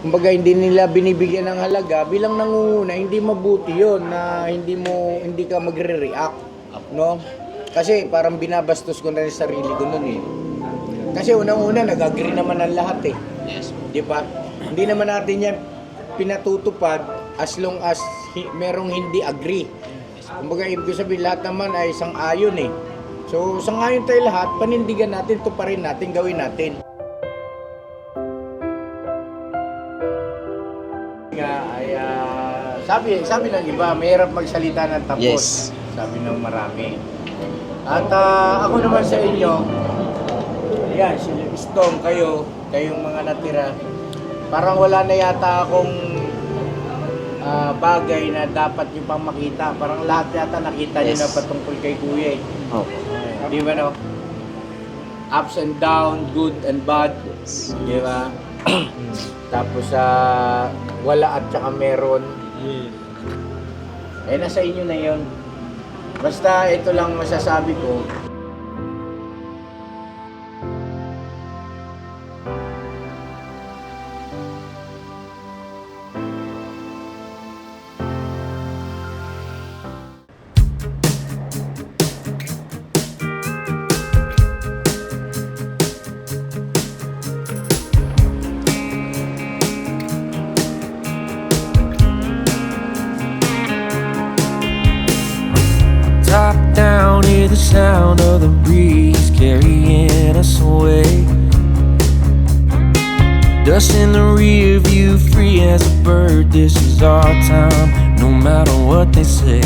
kumbaga hindi nila binibigyan ng halaga bilang nangunguna, hindi mabuti yon na hindi ka magre-react, no? Kasi parang binabastos ko na rin sarili ko noon eh. Kasi unang-una nag-agree naman ang lahat eh. Yes. Di ba? Hindi naman natin yan pinatutupad as long as merong hindi agree. Kumbaga ibig sabihin lahat naman ay sang-ayon eh. So sang-ayon tayo lahat, panindigan natin, tuparin natin, gawin natin. Nga ay sabi ng iba, mahirap magsalita ng tapos. Yes. Sabi ng marami. At ako naman sa inyo, yan, si Livingstone, kayong mga natira, parang wala na yata akong bagay na dapat nyo pang makita. Parang lahat yata nakita nyo na patungkol kay Kuya eh. Oh. Di ba no? Ups and down, good and bad. Di ba? Tapos wala at saka meron. Eh nasa inyo na yun. Basta ito lang masasabi ko. Top down, hear the sound of the breeze carrying us away. Dust in the rear view, free as a bird. This is our time, no matter what they say.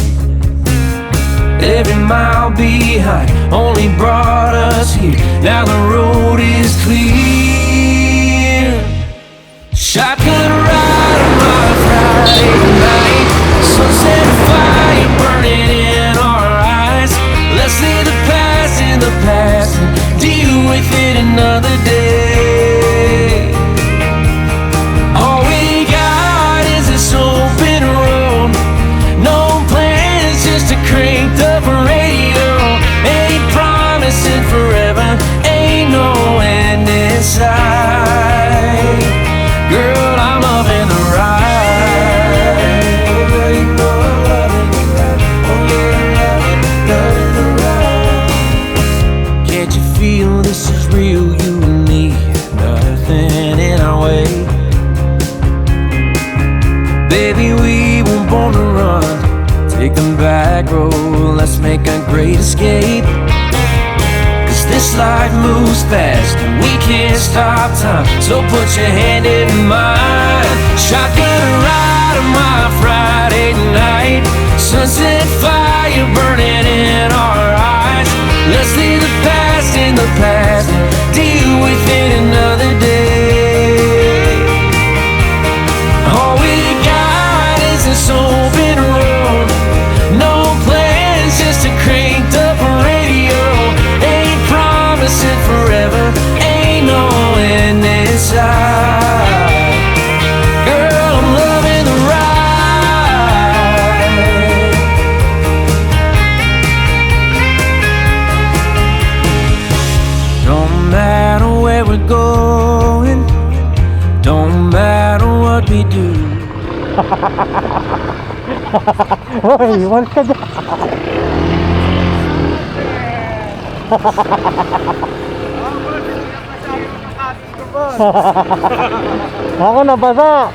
Every mile behind only brought us here. Now the road is clear. Shotgun ride on my Friday night. Sunset fire burning in our eyes. Let's leave the past in the past and deal with it another day. All we got is this open road. No plans, just a cranked up radio. Ain't promising forever, ain't no end in sight. Girl, I'm loving the ride. Can't you feel this is real, you and me? Nothing in our way. Baby, we were born to run. Take the back road, let's make a great escape. Cause this life moves fast and we can't stop time. So put your hand in mine. Shotgun ride on my Friday night. Sunset fire burning in our eyes. Let's leave the past in the past and deal with it another day. All we got is this open road. No plans, just a cranked up radio. Ain't promising forever, ain't no end in sight. Girl, I'm loving the ride. Don't matter where we're going, don't matter what we do. Hoy, wala ka dyan. Ako nabasa.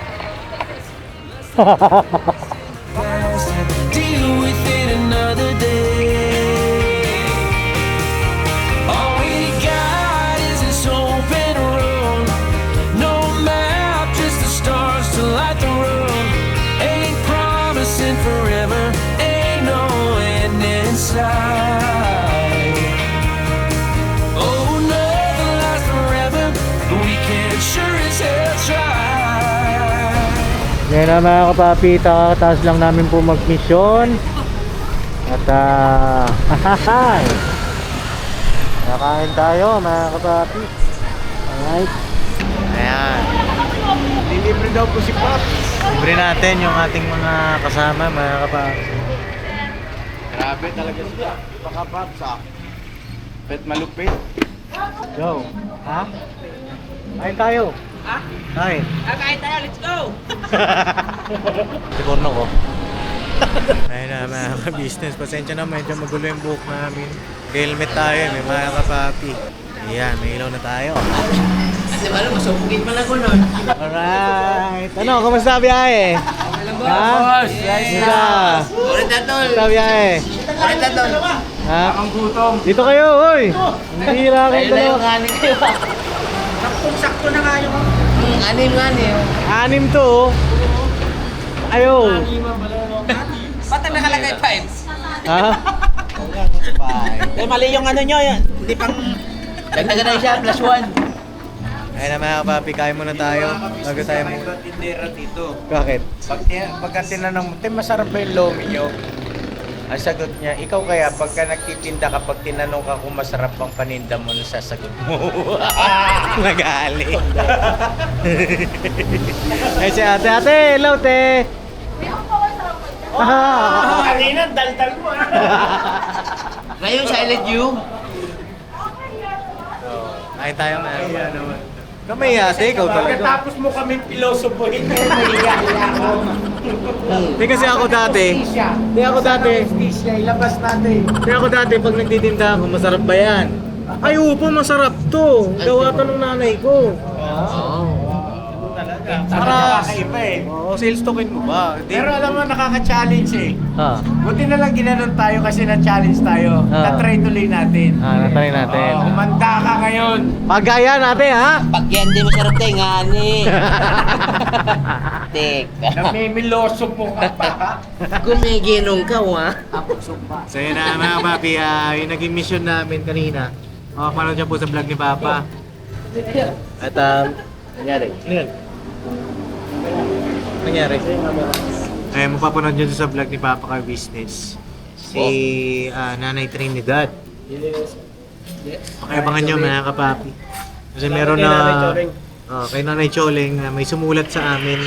Deal with it another day. All we got is this open road. No map, just the stars to light the road. Ain't promising forever, ain't no end in sight. Oh, nothing lasts forever, but we can sure as hell try. Yan na mga kapapi, kakataas lang namin po mag-mission. At nakain tayo mga kapapi. Alright. Ayan. Dilibre daw po si Pop. Libre natin yung ating mga kasama mga kapapi. Grabe talaga siya. Baka Pop sa pet malupit. Yo, ha? Kain tayo. Kain. Kain tayo, let's go! Siporno ko. Ayun na mga ka-business. Pasensya na, medyo magulo yung buhok namin. Helmet tayo, may mga kapapi. Ayan, may ilaw na tayo. Kasi wala, masupugin pa lang ko nun. Alright. Ano, kamusta biyahe? Ha? Boss, Kamusta? Ulit na tol! Kamusta biyahe? Ulit na tol! Ha? Dito kayo, hoy! Hindi hira kayo Ayun na yung dalawa. kanin kayo. Saktong-sakto na nga yung... Anim nga niyo. 6 to, oh. Ayaw. Ba't ang nakalagay 5? Ha? Eh, mali yung ano nyo yan. Hindi pang... Dagdagan na siya, plus 1. Ayun na mga kapapi, kain muna tayo. Bago tayo mo. Tindera dito. Bakit? Pagka tinanong mo, masarap ba yung lomi nyo? Ang sagot niya, ikaw kaya pagka nagtitinda ka, pag tinanong ka kung masarap ang paninda mo, nasasagot mo. Nagali. Ay si ate, ate, hello te. Kanina, daldal mo. Ngayon, silent you. Kain tayo na. Kamay ate, ikaw talaga. Pagkatapos mo kaming pilosopohin, mahiya ako. Hindi kasi ako dati. Hindi ako dati. Ilabas natin. Hindi ako dati pag nagtitinda ako, masarap ba yan? Ay upo, masarap to. Gawa to ng nanay ko. Para kakaiba eh. Oo, sales token mo ba? Pero alam mo, nakaka-challenge eh. Ha? Buti na lang ginanon tayo kasi na-challenge tayo. Ah. Na-try tuloy natin. Natry natin. Umanda ka ngayon. Pagaya natin ha? Pag yan di masarap tayo nga ni. Teka. Namimiloso po ka pa. Gumiginong ka, wa? So yun na mga papi, yung naging mission namin kanina. Makapanood siya po sa vlog ni Papa. At Nangyari. ano yun? Nangyari? Ay, mapapanood dyan sa vlog ni Papa Car Business. Si Nanay Trinidad. Pakiabangan nyo mga kapapi. Kasi meron na... kay Nanay Choleng, may sumulat sa amin.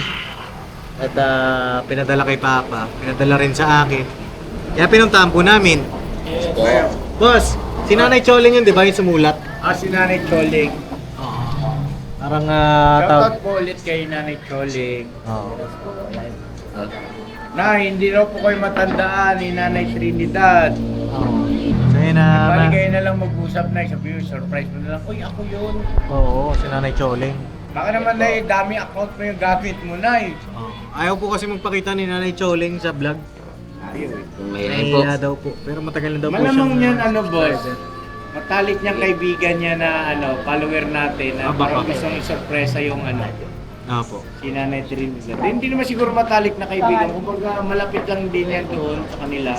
At pinadala kay Papa. Pinadala rin sa akin. Kaya pinuntahan po namin. Boss, si Nanay Choleng yun, di ba yung sumulat? Si Nanay Choling. Parang Shoutout po ulit kay Nanay Choling. Na, hindi raw po kayo matandaan ni Nanay Trinidad. So yun na... Bali kayo na lang mag-usap na, sabi yung surprise mo na lang, uy, ako yun. Oo, si Nanay Choleng. Baka naman na dami account mo yung gamit mo na eh. Ayaw po kasi magpakita ni Nanay Choleng sa vlog. Nahiya daw po. Pero matagal na daw po Malamang siyang, yan, boss. Matalik niyang kaibigan niya na follower natin na baka. parang gustong isorpresa yung po. si Nanay Trinidad. Hindi naman siguro matalik na kaibigan. Kumbaga malapit lang din yan doon sa kanila.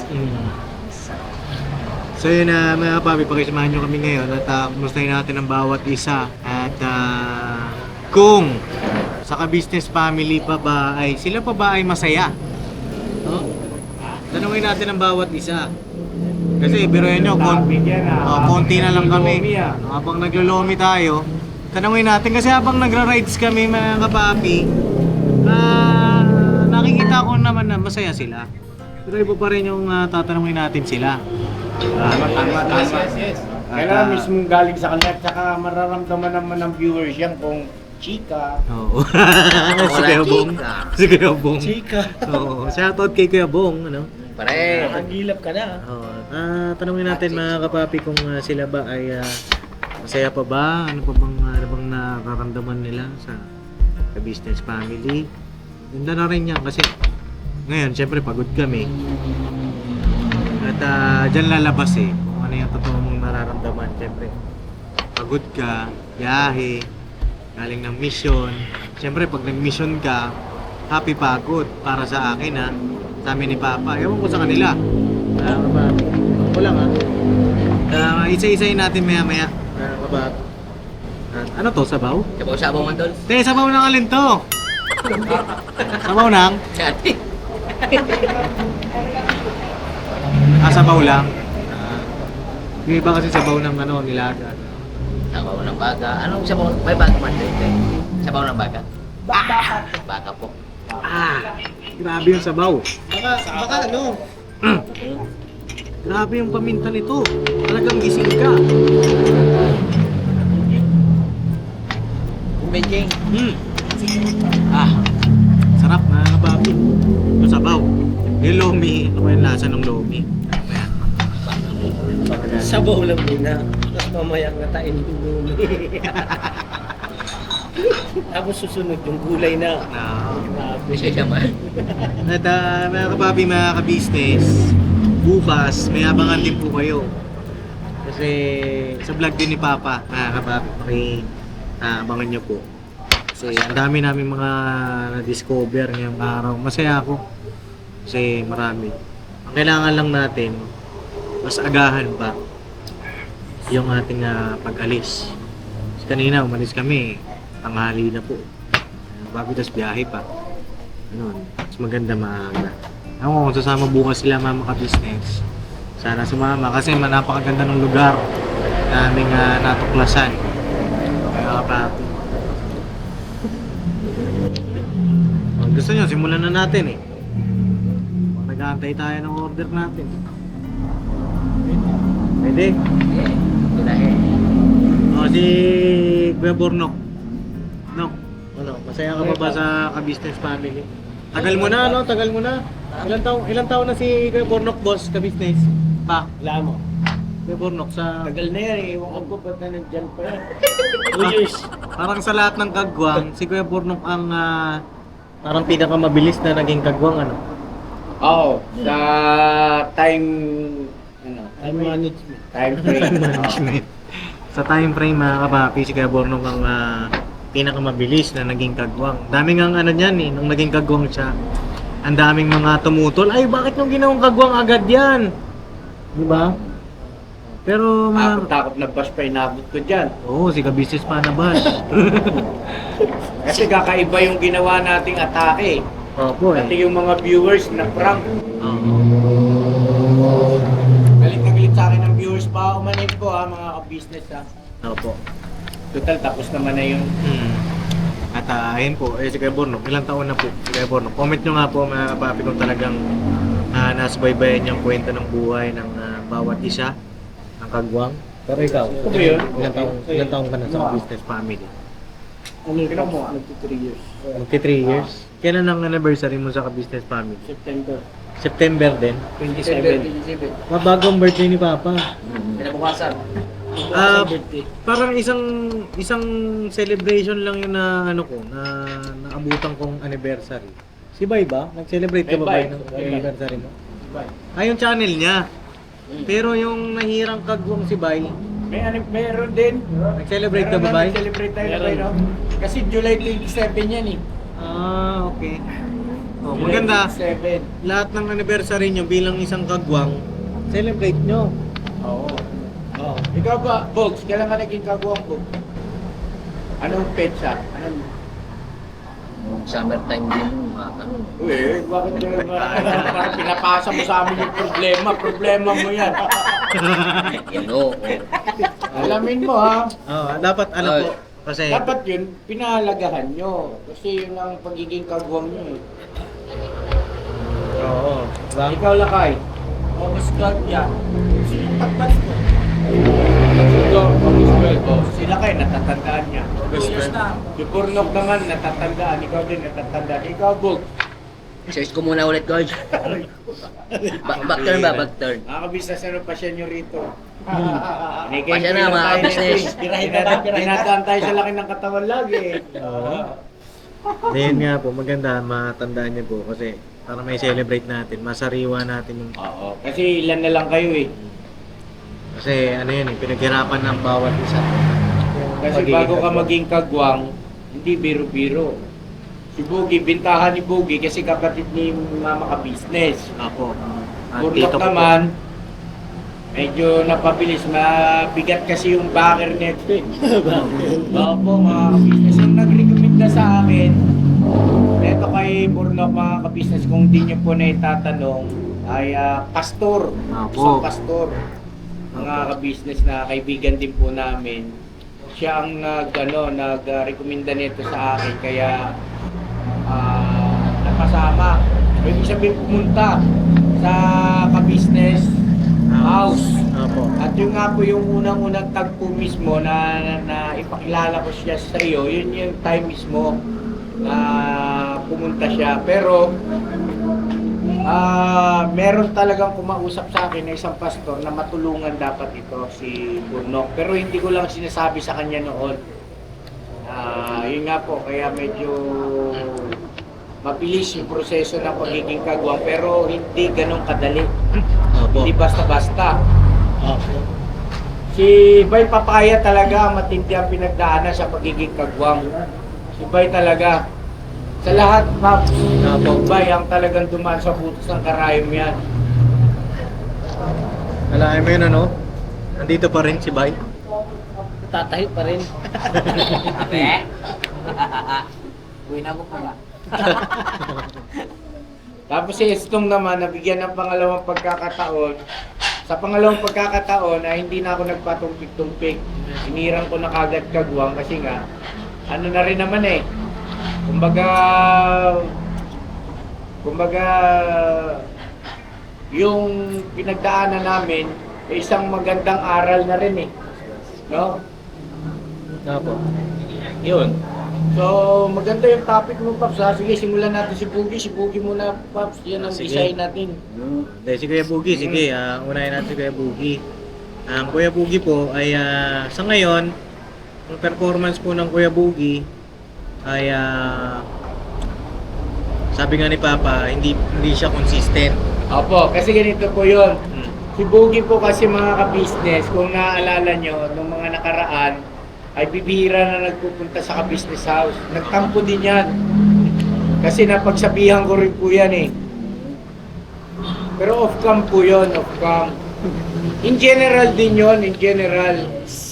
So yun na mga papi, pakisamahan nyo kami ngayon at kumustahin natin ang bawat isa. At kung sa ka-business family pa ba ay sila pa ba ay masaya? No? Tanungin natin ang bawat isa. Kasi biruin nyo, konti na lang kami. Habang naglolomi tayo, tanungin natin kasi habang nagra-rides kami mga kapapi, nakikita ko naman na masaya sila. Pero iba pa rin yung tatanungin natin sila. Tama. Kailangan mismo galing sa kanila at saka mararamdaman naman ng viewers yan kung chika. Oo. Si Kuya Bong. Si Kuya Bong. Chika. Oo. Shoutout kay Kuya Bong. Ano? Pare. Nakagilap ka na. Oo. Tanungin natin mga kapapi kung sila ba ay masaya pa ba? Ano bang nararamdaman nila sa business family? Ganda na rin yan kasi ngayon syempre pagod kami. At dyan lalabas kung ano yung totoo mong nararamdaman. Syempre pagod ka, biyahe, galing ng mission. Syempre pag nag-mission ka, happy pagod para sa akin sa amin ni Papa. Ewan ko sa kanila. Ako lang isa-isayin natin maya-maya. Ano to? Sabaw? Sabaw man tol. Sabaw ng alin to? Sabaw ng? Dati. Sabaw lang. Yung iba kasi sabaw ng nilaga. Sabaw ng baga. Anong sabaw? May baga man dito. Sabaw ng baga. Baga po. Grabe yung sabaw. Baka ano? Grabe yung paminta nito. Talagang gising ka. Beijing. Ah, sarap na kapapi. Yung sabaw. Yung lomi, ano ba yung lasa ng lomi? Sabaw lang muna. Tapos mamaya ngatain yung lumi. Tapos susunod yung gulay na. Grabe. Siya naman. At mga kapapi, mga ka-business, bukas may abangan din po kayo. Kasi sa vlog din ni Papa, mga kapapi, abangan nyo po. Kasi ang dami namin mga na-discover ngayong araw. Masaya ako. Kasi marami. Ang kailangan lang natin, mas agahan pa yung ating pag-alis. Kasi kanina umalis kami, tanghali na po. Bago tas biyahe pa. Ano, mas maganda maaga. Ako kung sasama bukas sila mga ka-business, sana sumama kasi napakaganda ng lugar na aming natuklasan. Kaya papi. Kung gusto nyo, simulan na natin eh. Nag-aantay tayo ng order natin. Pwede? Dahil. O si Kuya Bornok. No? Ano, masaya ka pa ba sa ka-business family? Tagal mo na, no? Tagal mo na. Ilang taon na si Kuya Bornok, boss, ka-business? Pa, Wala mo. Kuya Bornok sa... Tagal na yan eh. Ewan ko ba't na nandyan pa yan. Parang sa lahat ng kagwang, si Kuya Bornok ang parang pinakamabilis na naging kagwang, ano? Oo, sa time, Time management. time frame. Management. Sa time frame, mga kapapi, si Kuya Bornok ang pinakamabilis na naging kagwang. Daming ang ano niyan eh, nung naging kagwang siya. Ang daming mga tumutol, ay bakit nung ginawang kagwang agad yan? Di ba? Pero Takot na bash pa inabot ko dyan. Oo, si ka-business pa na bash. Kasi kakaiba yung ginawa nating atake. Opo Pati eh. yung mga viewers na prank. Oo. Galit na galit sa akin ng viewers pa. Umanit po ha, mga ka-business ha. Opo. Total, tapos naman na yung... At ayun po, si Kuya Bornok, ilang taon na po si Kuya Bornok. Comment nyo nga po mga kapapi kung talagang nasubaybayan yung kwento ng buhay ng bawat isa ng kagwang. Pero ikaw, Ano ba yun? ilang taon ka na sa business family? Ano yung Tignan mo, nagti 3 years? Magti 3 years? Kailan ang anniversary mo sa business family? September September din? 27. Mabagong birthday ni Papa. Pinabukasan. Ah, birthday. Parang isang celebration lang yun na ano ko, na naabutan kong anniversary. Si Bay ba? Nag-celebrate ka ba Bay, Bay ng Bay. anniversary mo? Yung channel niya. Pero yung nahirang kagwang si Bay, Meron din. nag-celebrate ka ba Bay? Celebrate tayo na Meron. no? Kasi July 27 yan eh. Ah, okay. Oh, maganda. July 27. Lahat ng anniversary nyo bilang isang kagwang, celebrate nyo. Oo. Oh. Ikaw ba, Bogs, kailan ka naging kagawang Bogs? Anong petsa? Anong... Summertime din yung mga ganun. Uy, bakit parang pinapasa mo sa amin yung problema? Problema mo yan. Yan oo. Alamin mo ha. Oh, dapat ano po, kasi Dapat yun, pinahalagahan nyo. Kasi yun ang pagiging kagawang nyo eh. oo. Ikaw lakay. August 12 yan. Pagpas ko. Sila kayo, natatandaan niya. Years na. Si Purnok naman, natatandaan. Ikaw din, natatandaan. Ikaw, Bog. Search ko muna ulit, guys. Back turn ba? Back turn. Nakakabisnes ano pa siya nyo rito. Pasya na, mga business. Dinadaan tayo sa laki ng katawan lagi. Oo. Then nga po, maganda matandaan niyo po kasi para may celebrate natin, masariwa natin yung Oo, kasi ilan na lang kayo eh. kasi ano yun, pinaghirapan ng bawat isa. Kasi bago ka maging kagwang, hindi biro-biro. Si Boogie, bintahan ni Boogie kasi kapatid ni Mama ka business. Ako. Burnok naman, medyo napabilis, mabigat kasi yung backer nito eh. Opo, mga ka-business. Ang nag-recommenda sa akin, ito kay Burnok mga ka-business, kung di nyo po na itatanong, ay pastor. Opo. Isang pastor. Mga ka-business na kaibigan din po namin. Siya ang nag-recommenda nito sa akin, kaya napasama. Ibig sabihin pumunta sa ka-business house. Opo. At yun nga po yung unang-unang tagpo mismo na ipakilala ko siya sa iyo, yun yung time mismo na pumunta siya. Pero meron talagang kumausap sa akin na isang pastor na matulungan dapat ito si Burnok. Pero hindi ko lang sinasabi sa kanya noon. Yun nga po, kaya medyo mabilis yung proseso ng pagiging kagwang, pero hindi ganun kadali. Opo. Hindi basta-basta. Opo. Si Bay Papaya talaga matindi ang pinagdaanan sa pagiging kagwang. Si Bay talaga. Sa lahat, Pops, Bay ang talagang dumaan sa butos ng karayom yan. Alain mo yun ano? Nandito pa rin si Bay. Tatahi pa rin. Ape? Uwi na mo pa ba? Tapos si Estong naman, nabigyan ng pangalawang pagkakataon. Sa pangalawang pagkakataon ay hindi na ako nagpatumpik-tumpik. Sinirang ko na kagad kagwang kasi nga, ano na rin naman eh. Kumbaga, yung pinagdaanan namin, isang magandang aral na rin eh. No? Opo. Yun. So, maganda yung topic mo, Paps. Ha? Sige, simulan natin si Boogie. Si Boogie muna, Paps. Yan ang Sige. design natin. Hindi, si Kuya Boogie, sige, unahin natin si Kuya Boogie. Ang Kuya Boogie po ay sa ngayon, ang performance po ng Kuya Boogie ay sabi nga ni Papa, hindi siya consistent. Opo, kasi ganito po yun. Hmm. Si Boogie po kasi mga ka-business, kung naaalala nyo, nung mga nakaraan, ay bibihira na nagpupunta sa ka-business house. Nagtampo din yan. Kasi napagsabihan ko rin po yan eh. Pero off-cam po yun, off-cam. In general din yun, in general.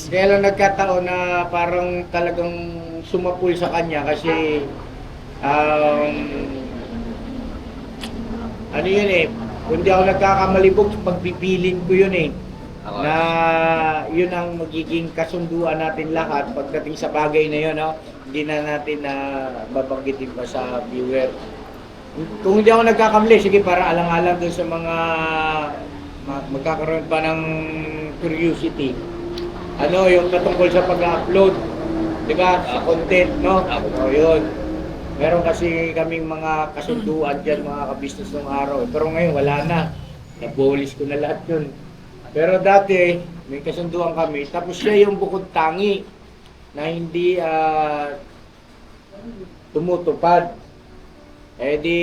Kaya lang nagkataon na parang talagang sumapul sa kanya kasi ano yun eh, kung di ako nagkakamali Bogs, pagpipilin ko yun eh. Ako. Na yun ang magiging kasunduan natin lahat pagdating sa bagay na yun, no? Hindi na natin na babanggitin pa sa viewer. Kung hindi ako nagkakamali, sige para alang-alang dun sa mga magkakaroon pa ng curiosity. Ano, yung patungkol sa pag-upload, di ba? Sa content, no? O yun. Meron kasi kaming mga kasunduan dyan, mga ka-business ng araw. Pero ngayon, wala na. Nabolis ko na lahat yun. Pero dati, may kasunduan kami. Tapos siya yung bukod tangi na hindi tumutupad. Eh di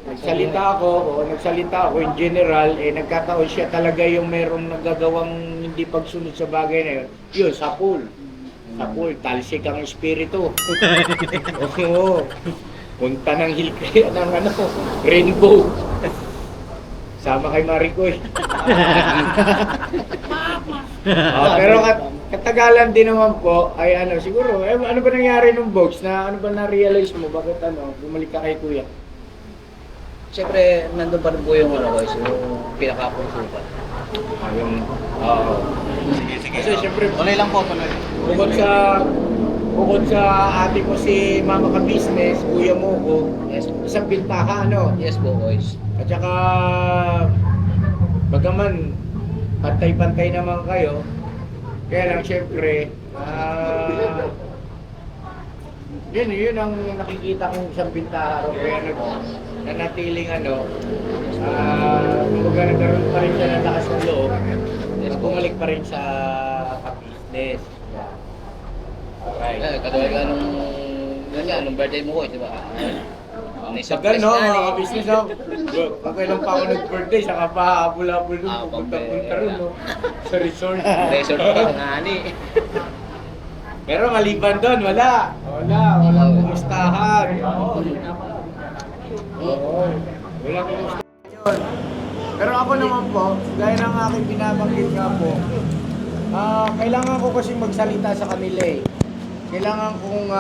nagsalita ako in general, eh nagkataon siya talaga yung merong nagagawang hindi pagsunod sa bagay na yun. Yun, sapul. Sapul, talsik ang espiritu. Oo. Punta ng rainbow. Sama kay Maricoy. Pero katagalan din naman po ay siguro, ano ba nangyari nung box na ano ba na-realize mo? Bakit bumalik ka kay Kuya? Siyempre, nandun pa rin po yung guys, yung pinaka-apong sukat. Sige. Kasi siyempre, tuloy lang po. Bukod sa ate ko si Mama Ka Business, Kuya mo ko, Yes po. isang bintaha, Yes po, boys. At saka, bagaman, pantay-pantay naman kayo, kaya lang siyempre, yun ang nakikita kong isang bintaha, kaya nanatiling kumbaga nagkaroon pa rin siya ng lakas ng loob, na bumalik pa rin sa ka-business. Alright. Katulad ka nung birthday mo ko, di ba? Sagal no, mga ka-business pag kailan pa ako nag-birthday, saka pa habol-habol doon, pupunta-punta rin sa resort. Resort pa nga ni. Pero maliban doon, walang kumustahan. Oo. Walang kumustahan. Pero ako naman po, gaya ng aking binabanggit nga po, kailangan ko kasi magsalita sa kanila eh. Kailangan kong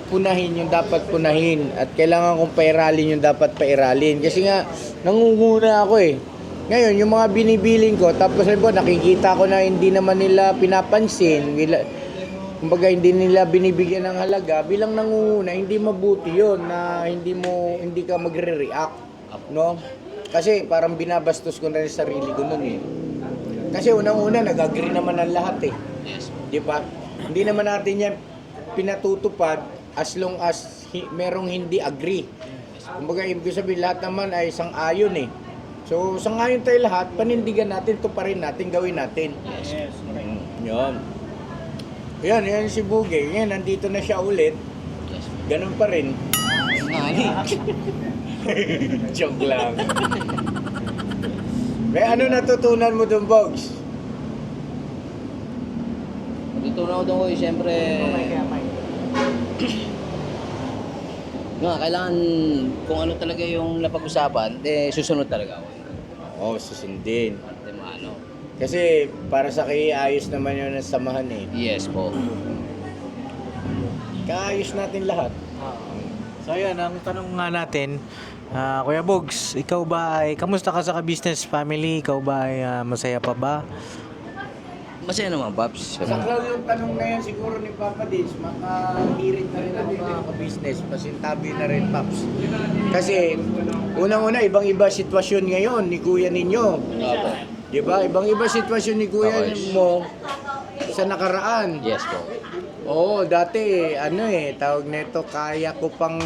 punahin yung dapat punahin at kailangan kong pairalin yung dapat pairalin. Kasi nga, nangunguna ako eh. Ngayon, yung mga binibiling ko, tapos nakikita ko na hindi naman nila pinapansin. Kumbaga, hindi nila binibigyan ng halaga. Bilang nangunguna, hindi mabuti yun na hindi ka magre-react. No? Kasi parang binabastos ko na rin sarili ko nun eh. Kasi unang-una, nag-agree naman ang lahat eh. Yes po. Di ba? Hindi naman natin yan pinatutupad as long as merong hindi agree. Kumbaga, ibig sabihin, lahat naman ay sang-ayon eh. So, sang-ayon tayo lahat, panindigan natin, tuparin natin, gawin natin. Yes. Yan. Yan si Bugay. Yan, nandito na siya ulit. Yes. Ganun pa rin. Ngani. Joke lang. May ano natutunan mo dun, Bogs? Natutunan ko doon ko, siyempre, kailangan kung ano talaga yung napag-usapan, susunod talaga ako. Oo, susundin. Parte maano. Kasi para sa ayos naman yun ang samahan eh. Yes po. Kaayos natin lahat. So ayan, ang tanong nga natin, Kuya Bogs, ikaw ba ay, kamusta ka sa ka-business family? Ikaw ba ay masaya pa ba? Masaya naman, Paps. Saklaw yung tanong na yan siguro ni Papa Dins, makahirit na rin ang mga ka-business, pasintabi na rin, Paps. Kasi, unang-una, ibang-iba sitwasyon ngayon ni Kuya ninyo. Opo. Diba? Ibang-iba sitwasyon ni Kuya Okay. mo sa nakaraan. Yes po. Oo, dati, tawag nito, kaya ko pang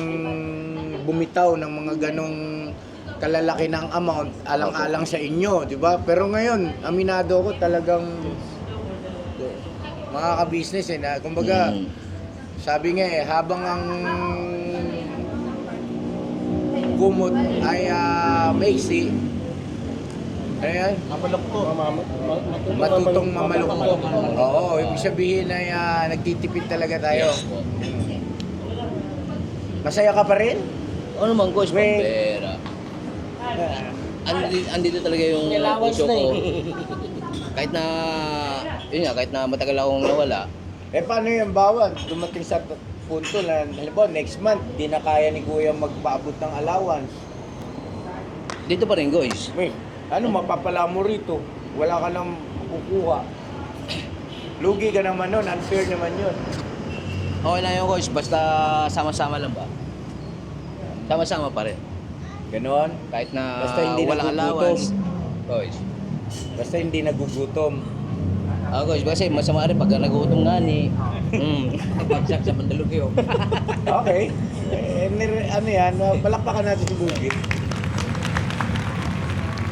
bumitaw ng mga ganong kalalaki ng amount, alang-alang sa inyo, di ba? Pero ngayon, aminado ko talagang mga ka-business na, kumbaga, sabi nga habang ang kumot ay maiksi, ayan, matutong mamalukto. Oo, ibig sabihin ay nagtitipid talaga tayo. Yes po. Masaya ka pa rin? Ano naman, coach, Wait. pera. Andito talaga yung puso ko. Kahit na, yun nga, kahit na matagal akong nawala, Eh paano yung bawat dumating sa punto na halimbawa next month di na kaya ni Kuya magpaabot ng allowance? dito pa rin, guys. May ano mapapala mo rito? Wala ka nang kukuha. Lugi ka naman nun, unfair naman yun. Okay lang yun, coach. Basta sama-sama lang ba? Sama-sama pa rin. Ganon. Kahit na Basta hindi walang nagugutom. allowance. Coach. Basta hindi nagugutom. Coach, kasi masama rin pag nagugutom nga ni. Pagsak sa Mandaluyong. Okay. Ano yan, palakpakan natin si Bugi.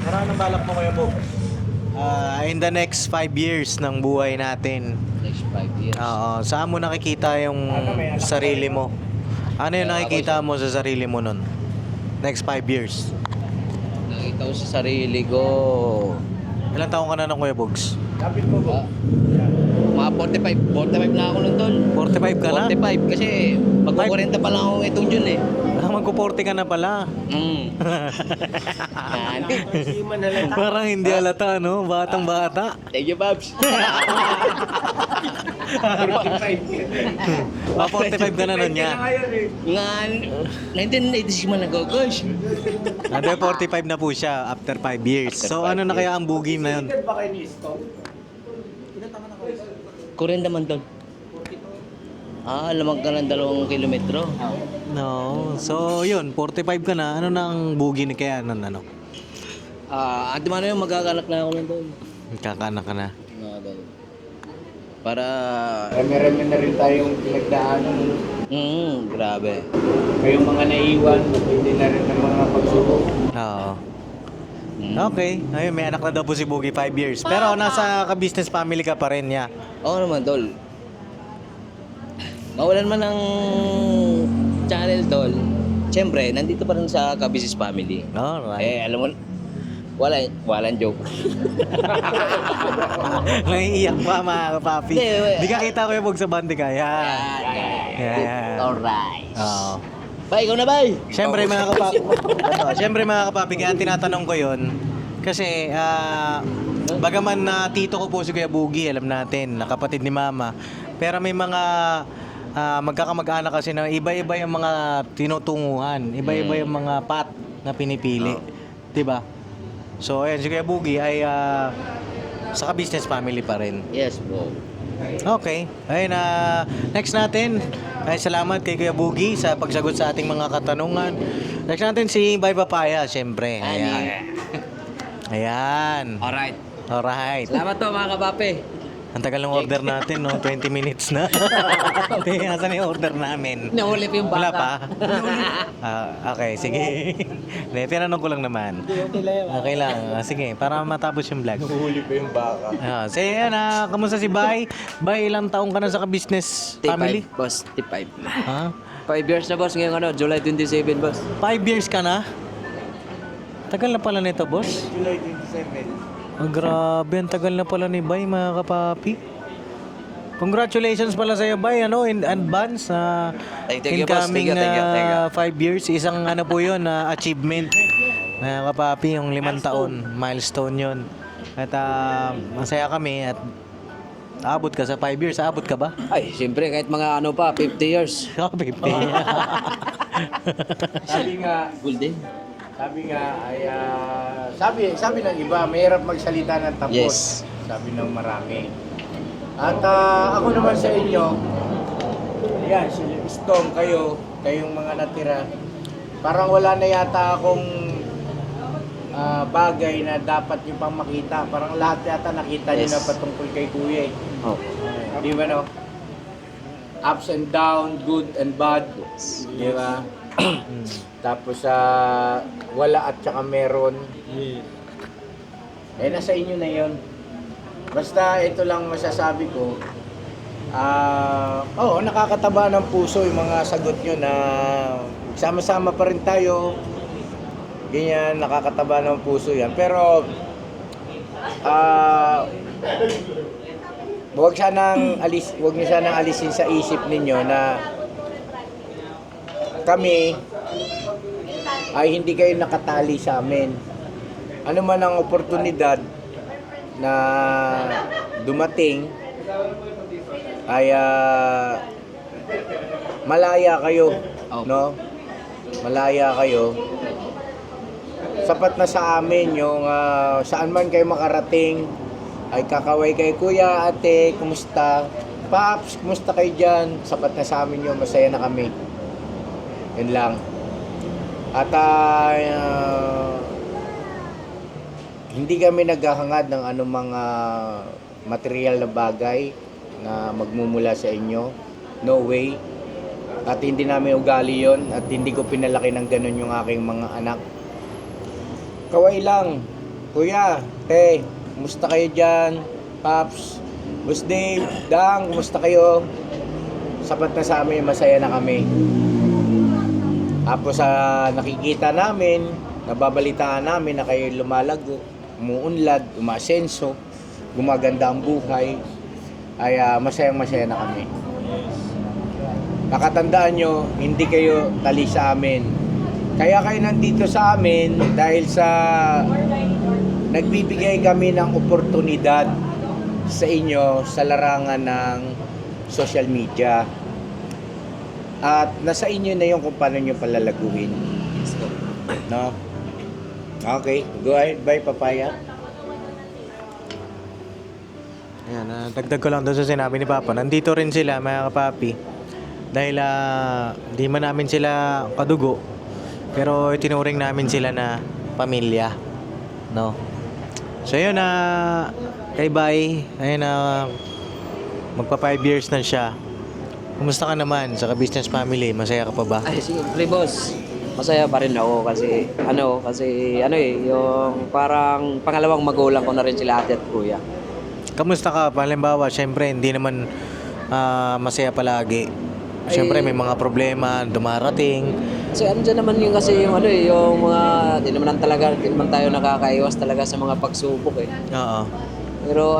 Marami ng balak mo, Kuya Bogs? In the next 5 years ng buhay natin, Next 5 years. saan mo nakikita yung sarili mo? Ano yung nakikita mo sa sarili mo nun? Next 5 years. Nakita ko sa sarili ko, Ilang taong ka na ng Kuya Bogs? Kapit mo ba? mga 45 na ako nun, tol. 45 ka na? 45 kasi magkukurenta pa lang ako itong June eh. Mag-40 ka na pala. Parang hindi halata, no? Batang bata. Thank you, Babs. 45 ka na nun niya. Nga, 1986 man ako, coach. Hindi, 45 na po siya after 5 years. So ano na kaya ang bugim na yun? Ba kayo ni Stone? Kuren naman doon. Lamang ka ng 2 kilometro. No. So yun, 45 ka na. Ano na ang bugi ni kaya nun, ano? At man yun, magkakanak na ako nun doon. Kakanak ka na. Para, Marami na rin tayong pinagdaanan. grabe. Kayong mga naiwan, hindi na rin ng mga pagsubok. Oo. Okay. Ayun, may anak na daw po si Bugi 5 years. Pero nasa ka-business family ka pa rin niya. Oo naman, tol. Mawalan man ng channel, tol. Siyempre, nandito pa rin sa Ka-Business Family. Alright. Alam mo, walang joke. Naiiyak pa mga kapapi. Hindi, Di ka kita ko yung Bog sa bandi ka. Yeah. Alright. Oo. Bye, ikaw na, bye! Siyempre mga kapapi. Siyempre mga kapapi, kaya tinatanong ko yun. Kasi, bagaman na tito ko po si Kuya Bugi, alam natin, na kapatid ni Mama. Pero may mga magkakamag-anak kasi na iba-iba yung mga tinutunguhan. Iba-iba yung mga path na pinipili. Diba? So, ayan, si Kuya Bugi ay sa ka-business family pa rin. Yes, bro. Okay. Ayun, next natin, Ay, salamat kay Kuya Boogie sa pagsagot sa ating mga katanungan. Next natin si Bay Papaya, syempre. Ayan. Ayan. Alright. Alright. Salamat to mga kapapi. Ang tagal ng order natin, no? 20 minutes na. Asan yung order namin? Nahuli pa yung Wala baka. pa? Okay, sige. Hindi, tinanong ko lang naman. Okay lang. Sige, para matapos yung vlog. Huli pa yung baka. So yan, kamusta si Bay? Bay, ilang taong ka na sa business family? boss. T5. Ha? 5 years na, boss. Ngayong July 27, boss. 5 years ka na? Tagal na pala nito, boss. July 27. Oh, grabe, ang tagal na pala ni Bay, mga kapapi. Congratulations pala sa'yo, Bay, in advance na Thank you, boss. incoming Thank you. 5 years. Isang po yun, achievement. Mga kapapi, yung 5 taon, milestone yun. At masaya kami at abot ka sa 5 years. Abot ka ba? Ay, siyempre, kahit mga 50 years. 50. Sabi nga, Golden. sabi nga ay sabi ng iba, mahirap magsalita ng tapos. Yes. Sabi ng marami. At ako naman sa inyo, ayan, si Storm, kayong mga natira, parang wala na yata akong bagay na dapat nyo pang makita. Parang lahat yata nakita nyo Yes. na patungkol kay Kuya eh. Oh. Di ba no? Ups and down, good and bad. Di ba? Tapos wala at saka meron. Eh nasa inyo na 'yon. Basta ito lang masasabi ko. Nakakataba ng puso yung mga sagot nyo na sama-sama pa rin tayo. Ganyan, nakakataba ng puso yan. Pero huwag niyo sanang alisin sa isip ninyo na kami ay hindi kayo nakatali sa amin. Ano man ang oportunidad na dumating ay malaya kayo, no? Malaya kayo. Sapat na sa amin yung saan man kayo makarating ay kakaway kay Kuya, Ate, kumusta? Paps, kumusta kayo dyan? Sapat na sa amin yun, masaya na kami. Yun lang. At hindi kami naghahangad ng anumang material na bagay na magmumula sa inyo. No way. At hindi namin ugali yon at hindi ko pinalaki ng ganun yung aking mga anak. Kaway lang. Kuya, Te, kumusta kayo dyan? Paps, Boss Dave, Dang, kumusta kayo? Sapat na sa amin, masaya na kami. Tapos nakikita namin, nababalitaan namin na kayo lumalago, umuunlad, umaasenso, gumaganda ang buhay, ay masayang-masaya na kami. Nakatandaan nyo, hindi kayo tali sa amin. Kaya kayo nandito sa amin dahil sa nagbibigay kami ng oportunidad sa inyo sa larangan ng social media. At nasa inyo na yung kung paano nyo palalaguin. No? Okay, go ahead, bye Papaya. Ayan, dagdag ko lang doon sa sinabi ni Papa. Nandito rin sila, mga kapapi. Dahil di man namin sila kadugo, pero itinuring namin sila na pamilya. No? So yun kay Bay, ayun magpa 5 years na siya. Kumusta ka naman sa ka-business family? Masaya ka pa ba? Ay, siyempre, boss. Masaya pa rin ako kasi yung parang pangalawang magulang ko na rin sila ate at kuya. Kamusta ka? Halimbawa, syempre hindi naman masaya palagi. Syempre may mga problema dumarating. Kasi andyan naman yung mga di naman tayo nakakaiwas talaga sa mga pagsubok eh. Oo. Pero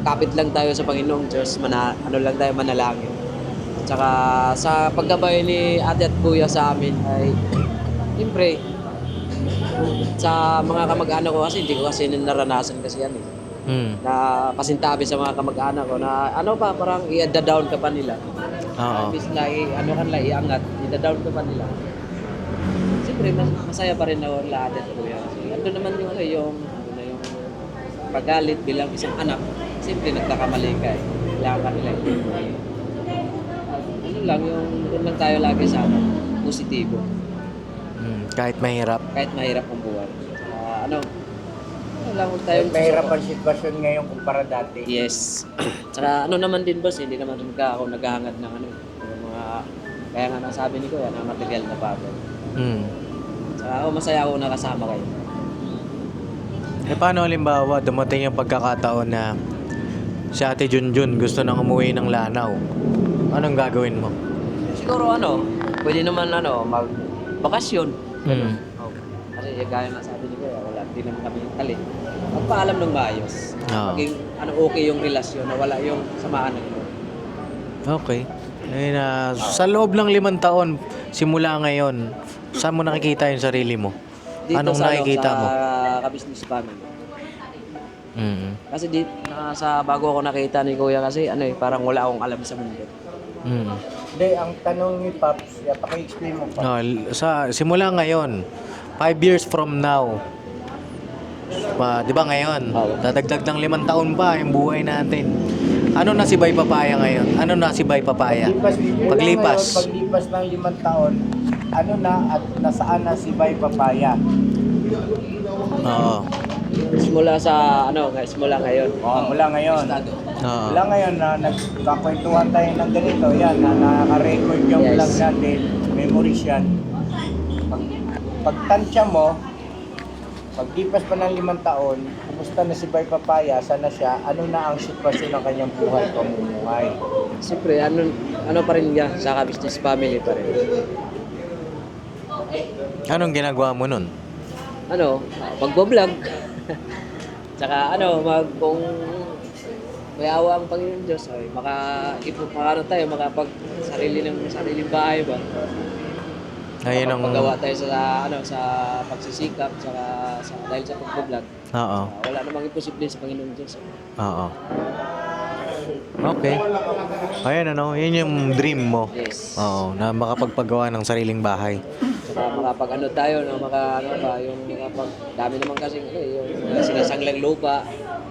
kapit lang tayo sa Panginoong Diyos, lang tayo manalangin. Tsaka sa paggabay ni ate at kuya sa amin ay siyempre sa mga kamag-anak ko kasi hindi ko kasi naranasan kasi yan eh. Na pasintabi sa mga kamag-anak ko na parang i-down ka pa nila. Oo. Imbis na iangat, i-down ka pa nila. Siyempre masaya pa rin ako lahat at kuya. Kasi ando naman yung paggalit bilang isang anak. Siyempre nagkakamali ka eh. Kailangan ka nila Yun lang, yun lang tayo lagi sa positibo. Kahit mahirap. Kahit mahirap ang buhay. Ano lang huwag tayong Mahirap ang sitwasyon ngayon kumpara dati. Yes. Tsaka ano naman din boss, hindi naman rin ako naghahangad ng ano, yung mga, kaya nga nasabi ni Kuya, na material na bagay. Tsaka ako masaya ako nakasama kayo. Eh paano halimbawa dumating yung pagkakataon na si Ate Junjun gusto nang umuwi ng Lanao? Anong gagawin mo? Siguro ano, pwede naman ano, mag-bakasyon. Mm. Oh. Kasi gaya nga sabi ni Kuya, wala din naman kami tali. Magpaalam ng maayos. Oo. Maging ano, okay yung relasyon, na wala yung samaan ng loob. Okay. Eh, sa loob ng 5 taon, simula ngayon, saan mo nakikita yung sarili mo? Anong sa, nakikita mo? Sa ka-business family. Mm. Kasi sa bago ako nakita ni Kuya kasi ano parang wala akong alam sa mundo. Mm. Hindi, ang tanong ni Paps, paki-explain mo pa. No, simula ngayon, 5 years from now, di ba ngayon, dadagdag ng 5 taon pa yung buhay natin. Ano na si Bay Papaya ngayon? Ano na si Bay Papaya? Paglipas. Paglipas ng 5 taon, ano na at nasaan na si Bay Papaya? Oo. Simula ngayon. Mula ngayon. Oo. Mula ngayon na nagkakwentuhan tayo ng ganito, yan, na nakaka-record yung Yes. vlog natin, memories yan. Pagtansya mo, paglipas pa ng 5 taon, kumusta na si Bay Papaya, sana siya, ano na ang sitwasyon ng kanyang buhay, pamumuhay. Siyempre, ano pa rin niya, sa ka-business family pa rin. Anong ginagawa mo nun? Ano, magbo-vlog. Tsaka kung may awa ang Panginoon Diyos, ay sariling bahay ba? Ayun ang... Paggawa tayo sa pagsisikap, dahil sa pagbo-vlog. Oo. Wala namang imposible sa Panginoon Diyos. Oo. Okay. Ayun yun yung dream mo. Yes. Oo, na makapagpagawa ng sariling bahay. Saka tayo, yung dami naman kasi yung sinasanglang lupa,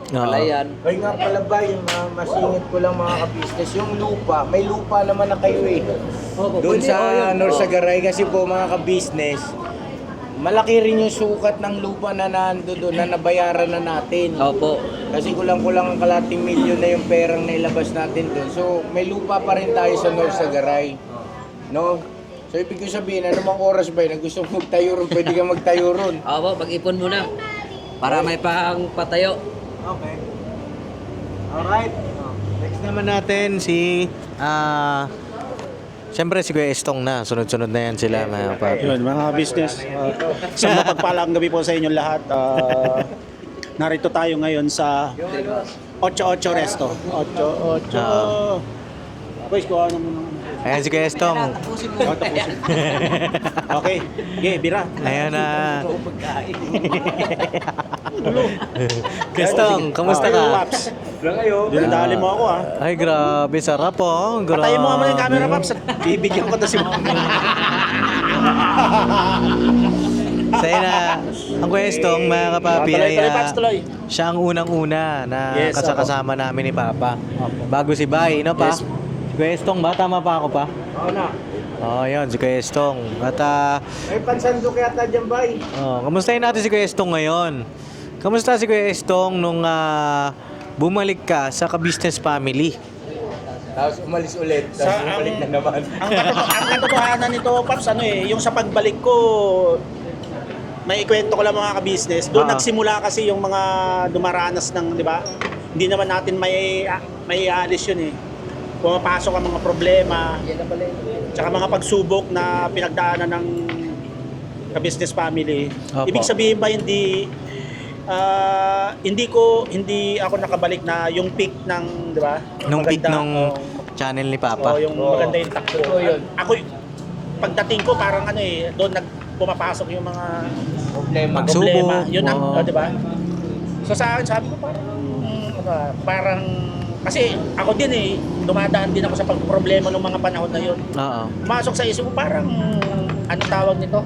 palayan. Hoy nga pala ba, yung masingit ko lang mga ka-business, yung lupa, may lupa naman na kayo eh. Doon sa Norsagaray kasi po mga ka-business, malaki rin yung sukat ng lupa na nandoon na nabayaran na natin. Opo. Kasi kulang-kulang ang kalating milyon na yung perang nailabas natin doon. So may lupa pa rin tayo sa Norsagaray. No? So ibig ko sabihin, anumang oras ba yun, gusto mo magtayo ron, pwede ka magtayo ron. Opo, mag-ipon muna. Para may pang patayo. Okay. Alright. Next naman natin siyempre si Kuya Estong na. Sunod-sunod na yan sila mga papi. Yun, mga business. Sa mapagpalang gabi po sa inyong lahat. Narito tayo ngayon sa 88 Resto. 88. Boys, kuha na muna. Ayan si Kuya Estong. Tapusin. Okay. Okay, bira. Ayan na. Kuya Estong, kamusta ka? Paps. Dinadali mo ako Ay, grabe. Sarap oh. Grabe. Patayin mo naman yung camera, Paps. Bibigyan ko to si Sa'yo na, ang Kuya Estong, mga kapapi, Tuloy, ay Paps, tuloy. siya ang unang-una na Yes, kasama namin ni Papa. Bago si Bay, no pa? Yes. Si Kuya Estong ba? Tama pa ako pa? Oo na. Oh, yun, si Kuya Estong. At, May pansandok yata dyan, Bay. kamustahin natin si Kuya Estong ngayon? Kamusta si Kuya Estong nung bumalik ka sa ka-business family? Tapos umalis ulit, tapos bumalik na naman. Ang katotohanan nito, Paps, yung sa pagbalik ko, may ikwento ko lang mga ka-business. Doon nagsimula kasi yung mga dumaranas ng, di ba? Hindi naman natin may aalis yun eh. Pumapasok ang mga problema, tsaka mga pagsubok na pinagdaanan ng ka-business family. Opo. Ibig sabihin ba hindi ako nakabalik na yung peak ng, di ba? Nung peak Maganda, nung channel ni Papa? yung maganda yung takbo. Ako, pagdating ko parang doon pumapasok yung mga Pagsubok. problema. Yun ang, Oo. di ba? So sa akin, sabi ko parang, kasi ako din dumadaan din ako sa pagproblema ng mga panahon na yun. Oo. Masok sa isip ko parang, ano tawag nito?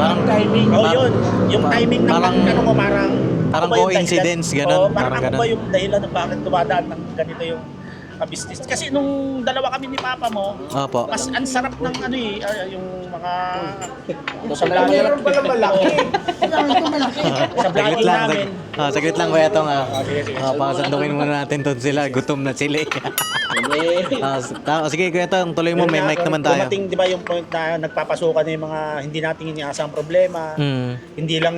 Parang timing. Yun. Yung timing ng parang- parang parang ako ba yung coincidence, dahilan? ganun. Parang Parang ako ganun. ba yung dahilan ng bakit dumadaan ng ganito yung business. Kasi nung dalawa kami ni Papa mo, Opo. mas ang sarap ng ano eh, yung mga sa Meron pala malaki. Sa vlogging namin. Saglit lang kuya tong. Sige, sige. Pasandungin muna natin to sila. Gutom na sila. Sige kuya tong, tuloy mo. May mic naman tayo. Dumating, di ba, yung point na nagpapasukan na yung mga hindi natin iniasang problema. Hindi lang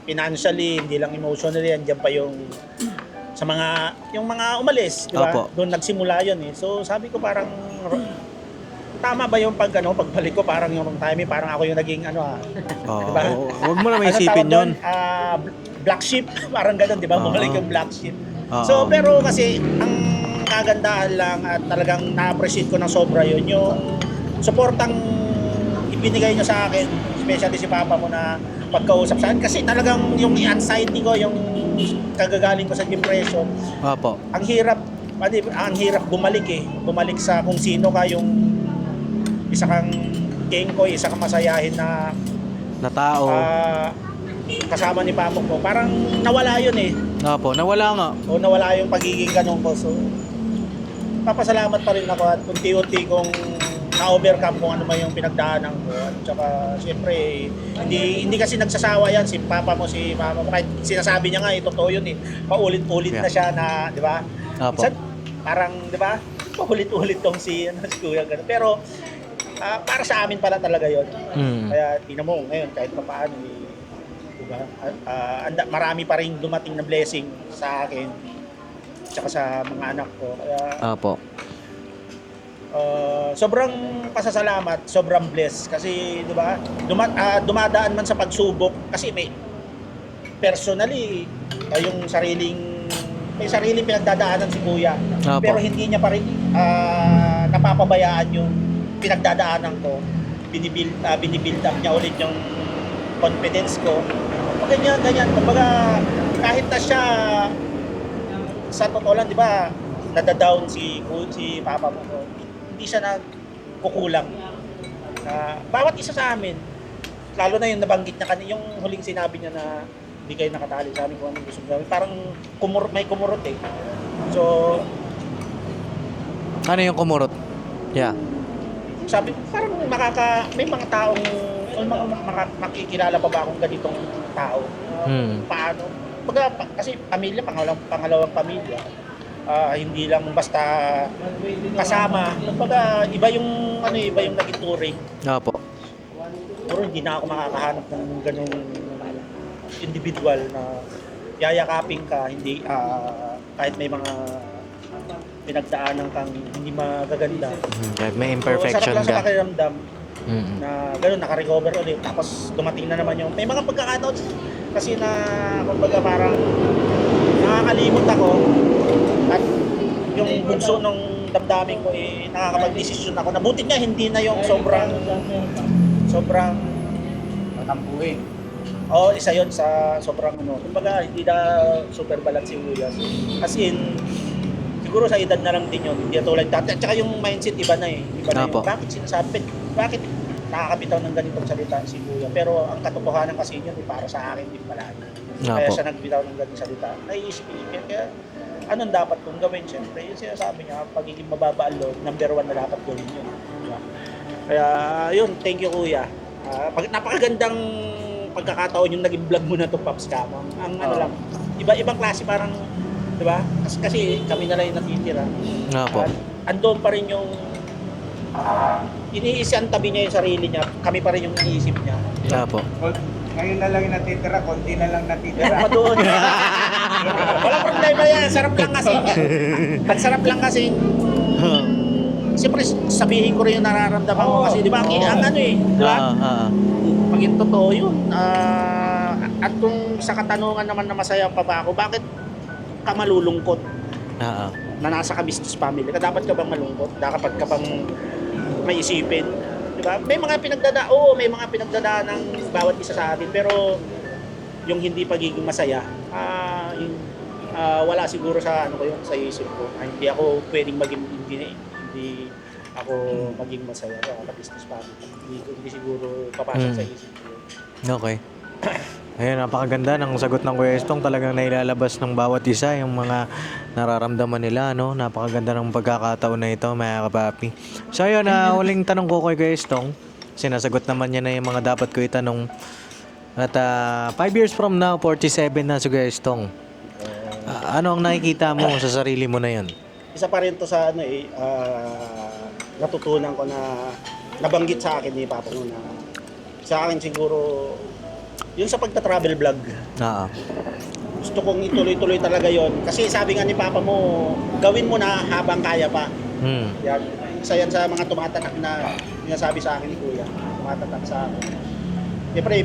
financially, hindi lang emotionally, andyan pa yung sa yung mga umalis, di ba? Opo. Doon nagsimula yun eh. So sabi ko parang tama ba yung pagbalik ko parang yung timing, parang ako yung naging diba? Huwag mo na may Anong isipin tawag doon? yun. Black sheep, parang gano'n, di ba? Oo. Bumalik yung black sheep. Oo. So pero kasi ang kagandahan lang at talagang na-appreciate ko ng sobra yun, yung suportang ibinigay nyo sa akin, especially si Papa mo na pagkausap sa akin. Kasi talagang yung anxiety ko, yung kagagaling ko sa depression, Opo. ang hirap bumalik eh. Bumalik sa kung sino ka, yung isa kang kengkoy, isa kang masayahin na Na tao. kasama ni Papa ko. Parang nawala yun eh. Opo. Nawala nga. O nawala yung pagiging ganun ko. So, papasalamat pa rin ako at unti-unti kong na-overcome kung ano man yung pinagdaanan ko. At saka, siyempre, hindi kasi nagsasawa yan. Si Papa mo, si Mama mo. Kahit sinasabi niya nga, totoo yun eh. Paulit-ulit na siya na, di ba? Opo. Minsan, parang, di ba? Paulit-ulit tong si Kuya. Ganun. Pero, para sa amin pala talaga yun. Kaya, tingnan mo, ngayon, kahit pa paano, diba? Marami pa rin dumating na blessing sa akin tsaka sa mga anak ko. Kaya, Opo. sobrang pasasalamat, sobrang blessed kasi 'di ba? Dumadaan man sa pagsubok kasi may personally yung may sariling pinagdadaanan si Kuya. Opo. Pero hindi niya pa rin napapabayaan yung pinagdadaanan ko. Binibuild up niya ulit yung confidence ko. Ganyan. Kumbaga kahit na siya sa totoo lang, 'di ba? Nadadown si Papa mo ko. Hindi siya nagkukulang. Bawat isa sa amin, lalo na yung nabanggit niya kanina, yung huling sinabi niya na hindi kayo nakatali sa amin kung anong gusto mo. Parang may kumurot eh. So, Ano yung kumurot? Yeah. sabi ko, parang may mga taong, makikilala pa ba akong ganitong tao? Paano? Kasi pamilya, pangalawang pamilya. Hindi lang basta kasama. Kumbaga, iba yung naging turing. Opo. Pero hindi na ako makakahanap ng ganung individual na yayakapin ka, hindi kahit may mga pinagdaanan kang hindi magaganda. Kahit may So, imperfection sarap lang sa ka. pakiramdam na gano'n, naka-recover ulit. Tapos dumating na naman may mga pagkakataon kasi na kumbaga parang nakakalimot ako at yung bugso ng damdamin ko nakakapag-desisyon ako. Nabuti nga hindi na yung sobrang Matampuhin. isa yon sa sobrang kumbaga hindi na super balance si Kuya. As in, siguro sa edad na lang din yun, hindi tulad dati. At saka yung mindset iba na iba na Apo. bakit sinasabi, bakit nakakabitaw ng ganitong salita si Kuya, pero ang katotohanan kasi yun para sa akin din pala. Kaya Apo. siya nagbitaw ng ganitong salita. Naiisip-isip, kaya anong dapat kong gawin? Siyempre, yung sinasabi niya, pagiging mababa ang loob, number 1 na dapat gawin yun. Diba? Kaya yun, thank you Kuya. Napakagandang pagkakataon yung naging vlog mo na to, Pops Cam. Ang lang, iba-ibang klase parang, di ba? Kasi kami na lang yung natitira. Opo. Andun pa rin yung iniisip, tabi niya yung sarili niya, kami pa rin yung iniisip niya. Opo. Ngayon na lang yung natitira, konti na lang natitira. Pa doon. Wala problema yan, sarap lang kasi. Ang sarap lang kasi. Siyempre, sabihin ko rin yung nararamdaman ko kasi, di ba, ang di ba? Maging totoo yun. At kung sa katanungan naman na masaya pa ba ako, bakit ka malulungkot na nasa ka-business family? Dapat ka bang malungkot? Dapat ka bang may isipin? Diba? May mga pinagdadaan ng bawat isa sa atin, pero yung hindi pagiging masaya, wala siguro sa sa isip ko. Hindi ako pwedeng hindi ako maging masaya sa business family. Hindi siguro papasok sa isip ko. Okay. Ayun, napakaganda ng sagot ng Kuya Estong. Talagang nailalabas ng bawat isa yung mga nararamdaman nila, no? Napakaganda ng pagkakataon na ito, mga kapapi. So ayun, uling tanong ko kay Kuya Estong. Sinasagot naman niya na yung mga dapat ko itanong. At 5 years from now, 47 na si Kuya Estong. Ano ang nakikita mo sa sarili mo na yun? Isa pa rin to sa natutunan ko na nabanggit sa akin ni Papa mo na sa akin siguro yung sa pagta-travel vlog. Oo. Gusto kong ituloy-tuloy talaga yon kasi sabi nga ni Papa mo, gawin mo na habang kaya pa. Yan. Isa yan sa mga tumatatak na sinasabi sa akin ni Kuya. Tumatatak sa akin. Siyempre,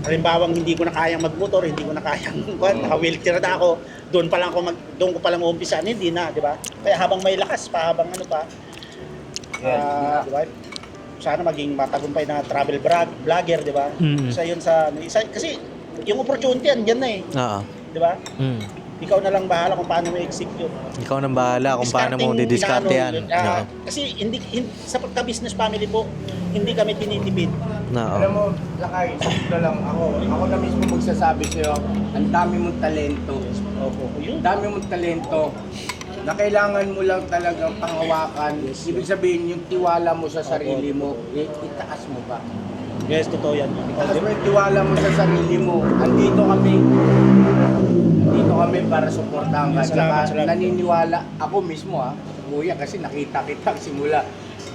halimbawang hindi ko na kayang magmotor, hindi ko na kayang naka-wheelchair na ako, doon ko pa lang umpisa, hindi na, di ba? Kaya habang may lakas pa, habang ano pa, di ba? Sana maging matagumpay na travel vlogger, di ba? Isa yun kasi yung opportunity andyan na eh. Oo. Di ba? Ikaw na lang bahala kung paano mo execute. Ikaw nang bahala kung paano mo didiskarte yan. Oo. Kasi sa pagka-business family po, hindi kami tinitipid. Oo. Alam mo, Lakay, sakto lang ako na mismo magsasabi sa'yo, ang dami mong talento. Opo. Yun. Ang dami mong talento na kailangan mo lang talagang panghawakan. Ibig sabihin, yung tiwala mo sa sarili mo, itaas mo ba? Yes, totoo yan. Itaas mo yung tiwala mo sa sarili mo. Andito kami para suportahan ka. Salamat, Saka salamat. naniniwala ako mismo Kuya, kasi nakita kita simula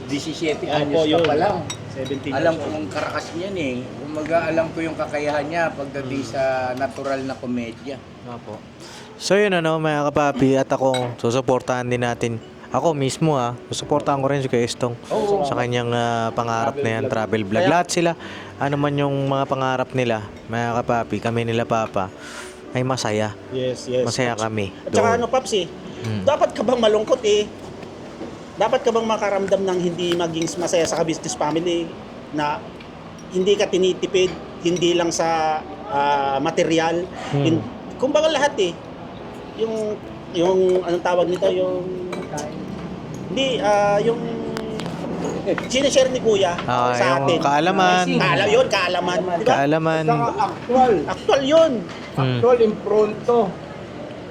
17 Opo, anyos yun. ka pa lang. 17 Alam years ko ang karakas niyan eh. Kumaga alam ko yung kakayahan niya pagdating sa natural na komedya. Opo. So yun mga kapapi, at ako susuportahan din natin. Ako mismo susuportahan ko rin si Kuya Estong sa kanyang pangarap na yan, travel vlog. Lahat sila, ano man yung mga pangarap nila, mga kapapi, kami nila Papa, ay masaya. Yes. Masaya kami. At saka doon. Paps dapat ka bang malungkot dapat ka bang makaramdam ng hindi maging masaya sa business family na hindi ka tinitipid, hindi lang sa material. Kumbaga lahat yung anong tawag nito, yung sinishare ni Kuya sa yung atin. kaalaman. Kaalaman. Di ba? Kaalaman. Saka actual. Actual yun. Actual, impronto.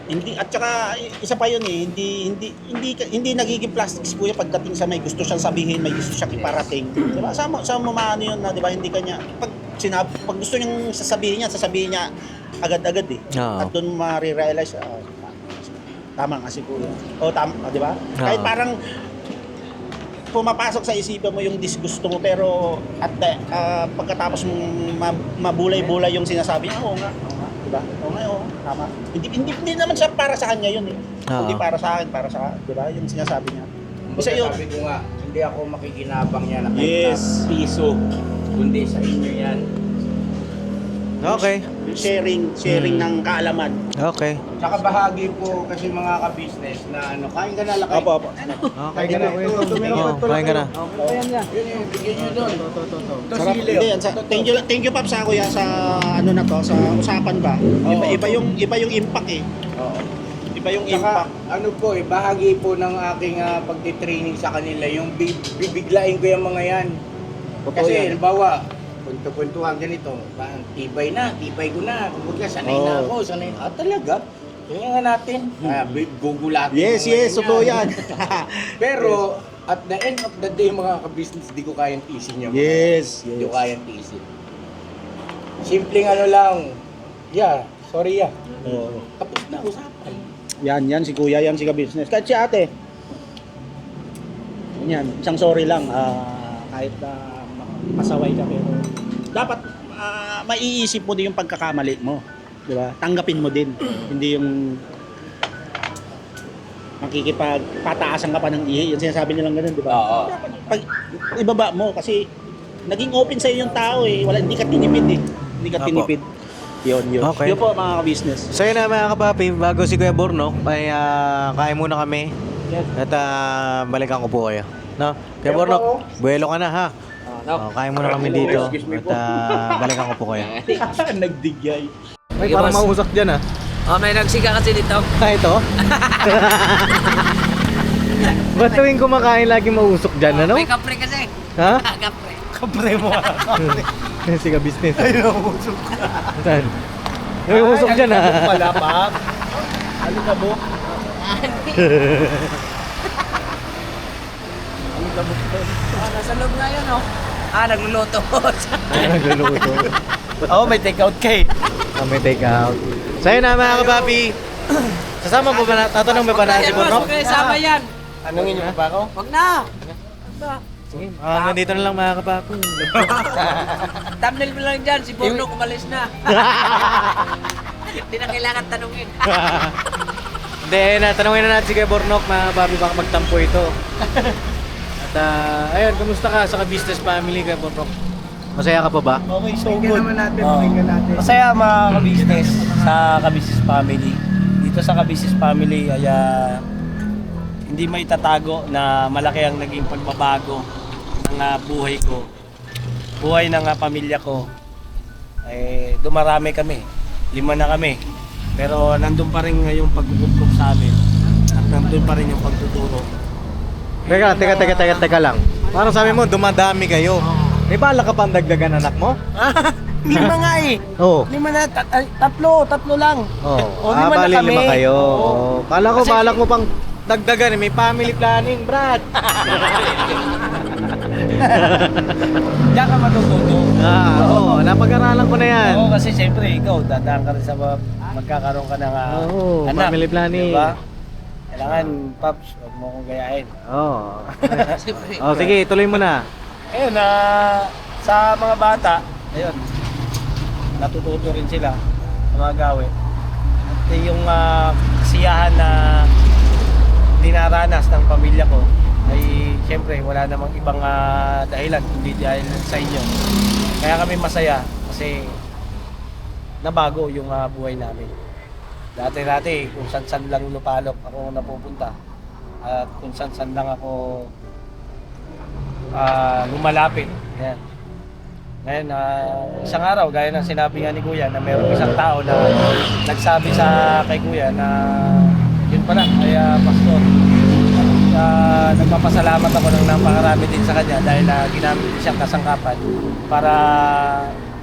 Hindi, at saka isa pa yun hindi nagiging plastic si Kuya pagdating sa may gusto siyang sabihin, may gusto siyang iparating. Di ba? Sa maano yun na, di ba? Hindi kanya pag gusto niyang sasabihin niya agad-agad Oo. At doon ma-realize tama nga si Kuya. Tama, di ba? Kahit parang pumapasok sa isipan mo yung disgusto mo pero at pagkatapos mong mabulay-bulay yung sinasabi niya, oo nga. Diba? Tama. Hindi naman siya para sa kanya yun Hindi para sa akin, para sa, diba? Yung sinasabi niya. Isa yun. Sabi ko nga, hindi ako makikinabang yan na kahit Yes. na piso. Kundi sa inyo yan. Okay. Sharing ng kaalaman. Okay. Tsaka bahagi po kasi mga ka-business na kain ka na Lakay. Opo. Okay. Kain ka na. Kain ka na. Yun yung bigyan nyo doon. Ito Sarap. sili. Hindi, thank you Paps Kuya sa ano na to, sa usapan ba. Iba yung impact Oo. Iba yung Tsaka impact. ano po bahagi po ng aking pagtitraining sa kanila, yung bibiglain ko yung mga yan. Kasi yan. halimbawa, punto-puntuhan ganito, parang tibay ko na, kumbaga sanay na ako, talaga? Tingnan nga natin, gugulatin. Yes, totoo yan. Pero, at the end of the day mga ka-business, di ko kayang tiisin niya. Yes. Di ko kayang tiisin. Simpleng ano lang, sorry Oo. Tapos na usapan. Yan si Kuya, yan si ka-business. Kahit si ate. Yan, isang sorry lang. Kahit masaway ka pero dapat maiisip mo din yung pagkakamali mo. Di ba? Tanggapin mo din. Hindi yung makikipagpataasan ka pa ng ihi. Yung sinasabi nilang ganun, di ba? Oo. Dapat ibaba mo kasi naging open sa'yo yung tao hindi ka tinipid Hindi ka Apo. tinipid. Yun. Okay. Yun po mga ka-business. So yun mga kapapi, bago si Kuya Borno, ay kain muna kami. Yes. At balikan ko po kayo. No? Kuya Borno, buwelo ka na ha. Kain muna kami dito. At balikan ko po kayo. Nagdigyay. Ay, Sige, parang boss. mausok dyan ha. May nagsiga kasi dito. Ito? Ba't tuwing kumakain lagi mausok dyan, ano? May kapre kasi. Ha? Kapre. Kapre mo. Si ka-business. Ay, namusok ka. Saan? Namusok dyan ah. Pala, Pap. Ano ka mo? Nasa loob nga yun, oh. Nagluluto. Ay, nagluluto. Oo, may take-out kay. May take out. So yun na mga kapapi. Sasama po ba na? Tatanong ba na si Bornok? Okay, sama yan. Anong inyo pa ako? Wag na. Sige, nandito na lang mga kapapi. Thumbnail mo lang dyan, si Borno kumalis na. Hindi na kailangan tanungin. Hindi, natanungin na natin si Kuya Bornok mga kapapi baka magtampo ito. At ayun, kumusta ka sa ka-business family Kuya Bornok? Masaya ka pa ba? Okay, so good. Masaya mga ka-business sa ka-business family. Dito sa ka-business family ay hindi may tatago na malaki ang naging pagbabago ng buhay ko. Buhay ng pamilya ko. Dumarami kami. 5 na kami. Pero nandun pa rin yung pagkukup sa amin. At nandun pa rin yung pagtuturo. Teka lang. Parang sabi mo, dumadami kayo. May bala ka pang dagdagan anak mo? 5 nga eh. Oo. 5 na, tatlo lang. Oo. O, 5 na kami. 5 kayo. Oo. Oo. Kala ko, Kasi- balak mo pang dagdagan. May family planning, Brad. Diyan ka matututo. Oo. Napag-aralan ko na yan. Oo, kasi siyempre ikaw, dadaan ka rin sa magkakaroon ka ng Oo, anak. family planning. Diba? Kailangan, Paps, huwag mo akong gayahin. Oo. Oh, sige, tuloy mo na. Ayun, sa mga bata, ayun, natututo rin sila sa mga gawe. At yung kasiyahan na dinaranas ng pamilya ko ay siyempre wala namang ibang dahilan kundi dahil sa inyo. Kaya kami masaya kasi nabago yung buhay namin. Dati kung san-san lang lupalok ako napupunta at kung san-san lang ako lumalapit. Ayan. Ngayon, isang araw, gaya ng sinabi nga ni Kuya na mayroong isang tao na nagsabi sa kay Kuya na yun pala, ay pastor. Nagpapasalamat ako ng napakarami din sa kanya dahil ginamit ko siyang kasangkapan para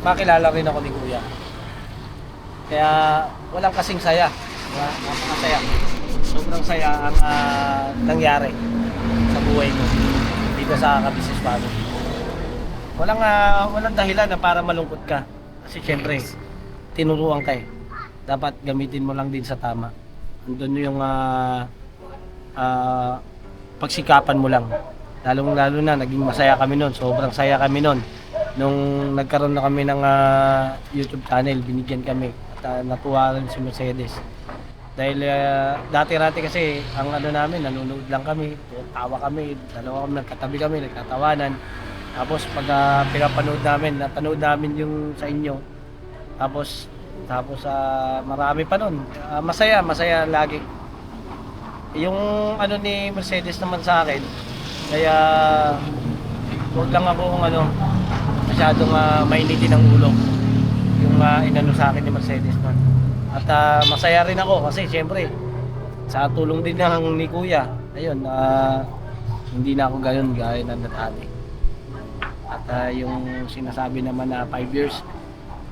makilala rin ako ni Kuya. Kaya walang kasing saya. Masaya. Sobrang saya ang nangyari sa buhay ko dito sa ka-business family. Walang dahilan na para malungkot ka. Kasi syempre, tinuruan ka eh. Dapat gamitin mo lang din sa tama. Andun yung pagsikapan mo lang. Lalong-lalo na, naging masaya kami nun. Sobrang saya kami nun. Nung nagkaroon na kami ng YouTube channel, binigyan kami. At natuwa rin si Mercedes. Dahil dati-rati kasi ang namin, nanonood lang kami, tawa kami, dalawa kami, nagkatabi kami, nagkatawanan. Tapos pag pinapanood namin, napanood namin yung sa inyo. Tapos marami pa nun. Masaya lagi. Yung ni Mercedes naman sa akin, kaya huwag lang ako masyadong mainitin ang ulo. Yung inano sa akin ni Mercedes man. At masaya rin ako kasi syempre sa tulong din ni Kuya, ayun, hindi na ako gayon gaya ng dati. At yung sinasabi naman na 5 years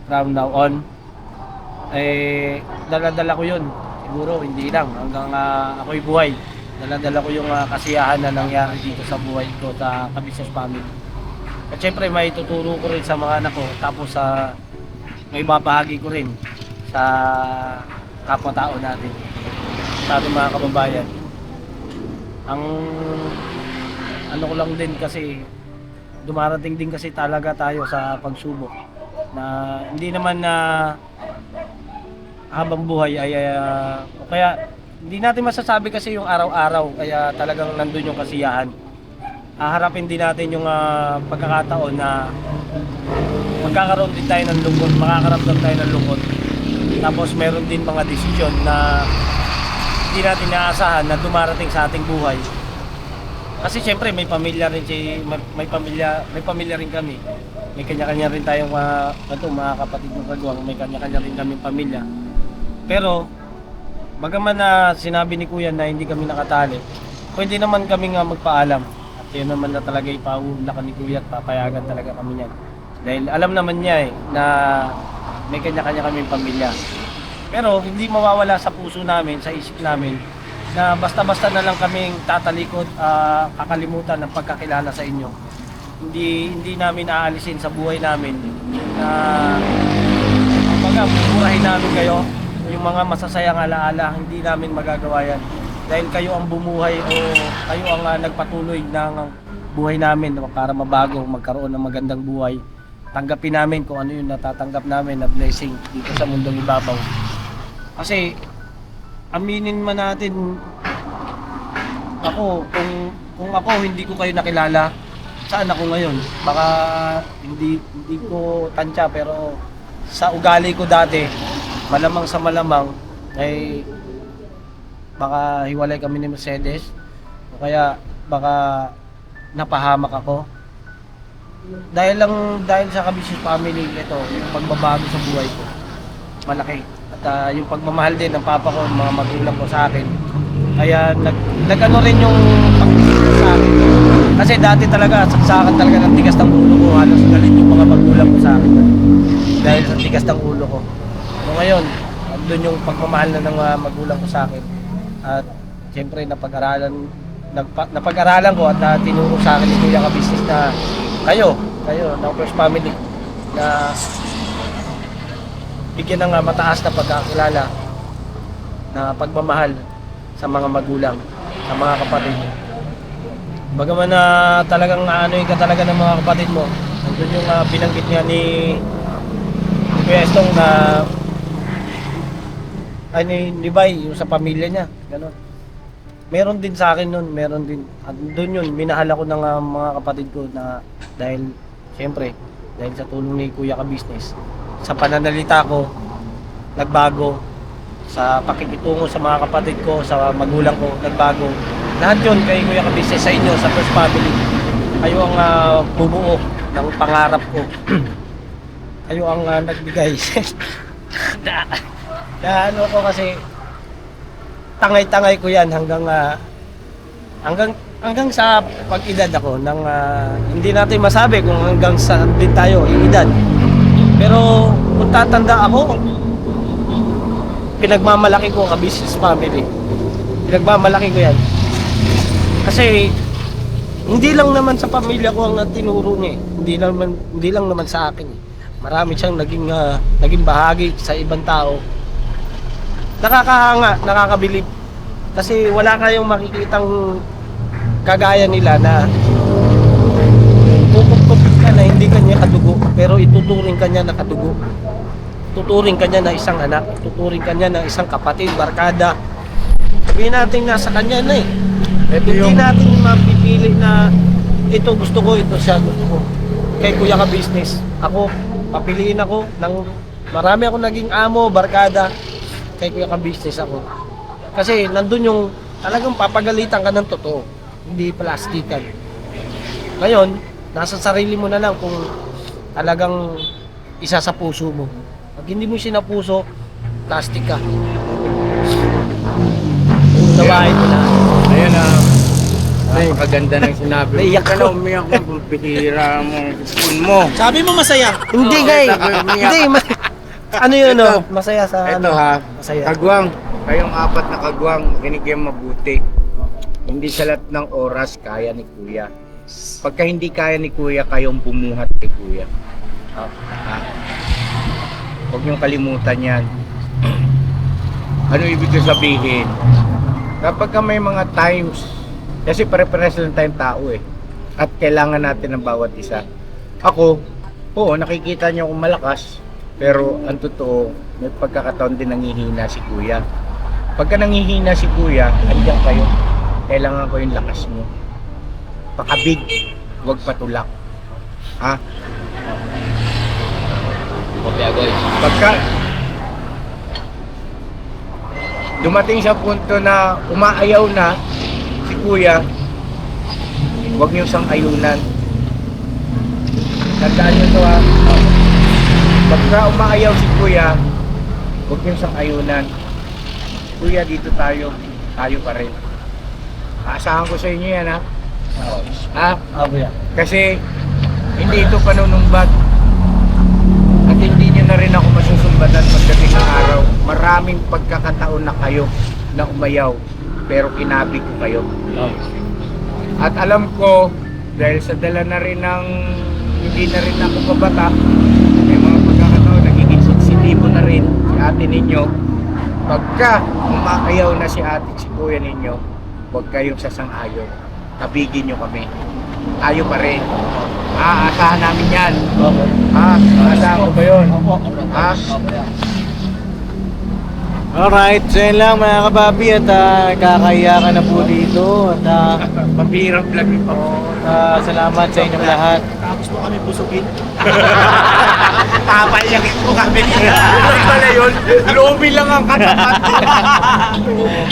from now on, dala-dala ko yun. Siguro hindi lang hanggang ako'y buhay. Dala-dala ko yung kasiyahan na nangyari dito sa buhay ko sa ka-business family. At syempre may tuturo ko rin sa mga anak ko, tapos may babahagi ko rin sa kapwa-tao natin, sa ating mga kababayan. Ang ko lang din kasi dumarating din kasi talaga tayo sa pagsubok na hindi naman na habang buhay ay kaya hindi natin masasabi kasi yung araw-araw kaya talagang nandun yung kasiyahan. Haharapin din natin yung pagkakataon na magkakaroon din tayo ng lungkot, makakaramdam tayo ng lungkot. Tapos meron din mga desisyon na hindi natin naasahan na dumarating sa ating buhay. Kasi syempre may pamilya rin may pamilya rin kami. May kanya-kanya rin tayong mga kapatid ng kagwang, may kanya-kanya rin kaming pamilya. Pero bagaman na sinabi ni Kuya na hindi kami nakatali, pwede naman kami nga magpaalam. At yun naman na talaga ipauulakan ni Kuya at papayagan talaga kami niyan. Dahil alam naman niya na may kanya-kanya kaming pamilya. Pero hindi mawawala sa puso namin, sa isip namin, na basta-basta na lang kaming tatalikod, kakalimutan ng pagkakilala sa inyo. Hindi namin aalisin sa buhay namin na buburahin namin kayo, yung mga masasayang alaala, hindi namin magagawa yan. Dahil kayo ang bumuhay o kayo ang nagpatuloy ng buhay namin para mabago, magkaroon ng magandang buhay. Tanggapin namin kung ano yung natatanggap namin na blessing dito sa mundong ibabaw. Kasi aminin man natin, kung ako hindi ko kayo nakilala, saan ako ngayon? Baka hindi ko tansya, pero sa ugali ko dati, malamang sa malamang ay baka hiwalay kami ni Mercedes o kaya baka napahamak ako. Dahil sa ka-business family, ito yung pagbabago sa buhay ko malaki. At yung pagmamahal din ng papa ko, mga magulang ko sa akin, kaya nag-ano rin yung pagtigas sa akin. Kasi dati talaga, saksakan talaga ng tigas ng ulo ko, halos galit yung mga magulang ko sa akin dahil sa tigas ng ulo ko. So ngayon, andun yung pagmamahal na ng magulang ko sa akin. At siyempre napag-aralan ko at tinuro sa akin ni Kuya ka-business na kayo ng First Family na bigyan ng mataas na pagkakilala na pagmamahal sa mga magulang, sa mga kapatid. Bagaman na talagang aanoin ka talaga ng mga kapatid mo, nandun yung binanggit niya ni Kuya Estong na ni Bay, yung sa pamilya niya, gano'n. Meron din sa akin nun, meron din. At doon yun, minahal ako ng mga kapatid ko na dahil, siyempre, dahil sa tulong ni Kuya ka-business, sa pananalita ko, nagbago. Sa pakikitungo sa mga kapatid ko, sa magulang ko, nagbago. Lahat yun kay Kuya ka-business, sa inyo, sa First Family. Kayo ang bumuo ng pangarap ko. Kayo ang nagbigay. Kaya ano ko kasi, tangay-tangay ko yan hanggang sa pag-edad ako ng hindi natin masabi kung hanggang saan din tayo edad. Pero kung tatanda ako, pinagmamalaki ko ang business family. Pinagmamalaki ko yan. Kasi hindi lang naman sa pamilya ko ang tinuro niya. Hindi lang naman sa akin. Marami siyang naging bahagi sa ibang tao. Nakakahanga, nakakabilib. Kasi wala kayong makikitang kagaya nila na kukumpit ka na hindi kanya kadugo, pero ituturing kanya na kadugo. Tuturing kanya na isang anak, tuturing kanya na isang kapatid, barkada. Sabihin natin nasa kanya na eh. Hindi natin mapipili na ito gusto ko, ito siya gusto ko. Kay Kuya ka-business, ako, papiliin ako ng marami ako naging amo, barkada. Kay Kuya ka-business ako. Kasi nandun yung talagang papagalitan ka ng totoo, hindi plastikan. Ngayon, nasa sarili mo na lang kung talagang isa sa puso mo. Pag hindi mo sinapuso, plastic ka. Nawain mo na. Ayun napakaganda ng sinabi mo. Naiyak ka na umiyak mo, bihira mo, spoon mo. Sabi mo masaya. Hindi ano yun masaya sa Ito ha, masaya. kagwang, kayong apat na kagwang, makinig kayong mabuti. Hindi sa lahat ng oras kaya ni Kuya. Pagka hindi kaya ni Kuya, kayong bumuhat kay Kuya. Huwag niyong kalimutan yan. Ano ibig ko sabihin? Kapag may mga times, kasi pare-pares lang tayong tao eh. At kailangan natin ng bawat isa. Ako, oo, nakikita niyo akong malakas. Pero ang totoo, may pagkakataon din nanghihina si Kuya. Pagka nanghihina si Kuya, andiyan kayo. Kailangan ko yung lakas mo. Pakabig, huwag patulak. Ha? Pagka dumating sa punto na umaayaw na si Kuya, huwag niyo sang ayunan. Tandaan niyo to ha. Pagka umaayaw si Kuya, huwag niyo sang ayunan. Kuya, dito tayo pa rin. Aasahan ko sa inyo yan ha. Ha? Kuya. Kasi hindi ito panunumbat. na rin ako masusumbatan pagdating ng araw. Maraming pagkakataon na kayo na umayaw, pero kinabi ko kayo. At alam ko, dahil sa dala na rin ng hindi na rin ako kabata, may mga pagkakataon nagiging sensitibo na rin si ate ninyo. Pagka umakayaw na si ate si kuya ninyo, huwag kayong sasang-ayon. Tabigin nyo kami. Tayo pa rin. Aasahan namin yan. Aasahan ko ba yun? Alright, so yun lang mga kapapi at kakahiya ka na po dito at Mabirang vlog ito. salamat sa inyong lahat. Tapos mo kami busugin. Papayakin ko kami. Ano pala yun? Lobby lang ang katapat.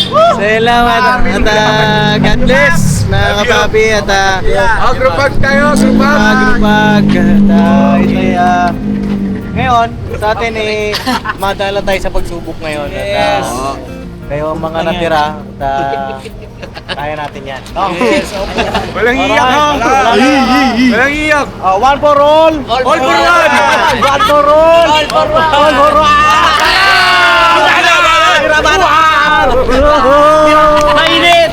So yun lang at God bless mga kapapi at Group hug tayo, group hug. grupag at ito ay ngayon sa atin madala tayo sa pagsubok ngayon at kayo ang mga natira at kaya natin yan. Walang iyak ha. Walang iyak. One for all! All for one. One for all! All for one! All for one! Mainit!